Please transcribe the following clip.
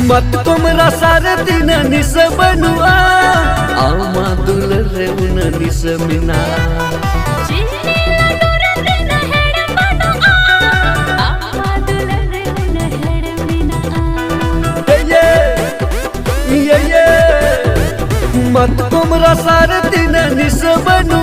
मत तुमरा सारे दिन निस बनुआ आमा दुलरे उन निस मिना मत तुमरा सारे दिन निस बनु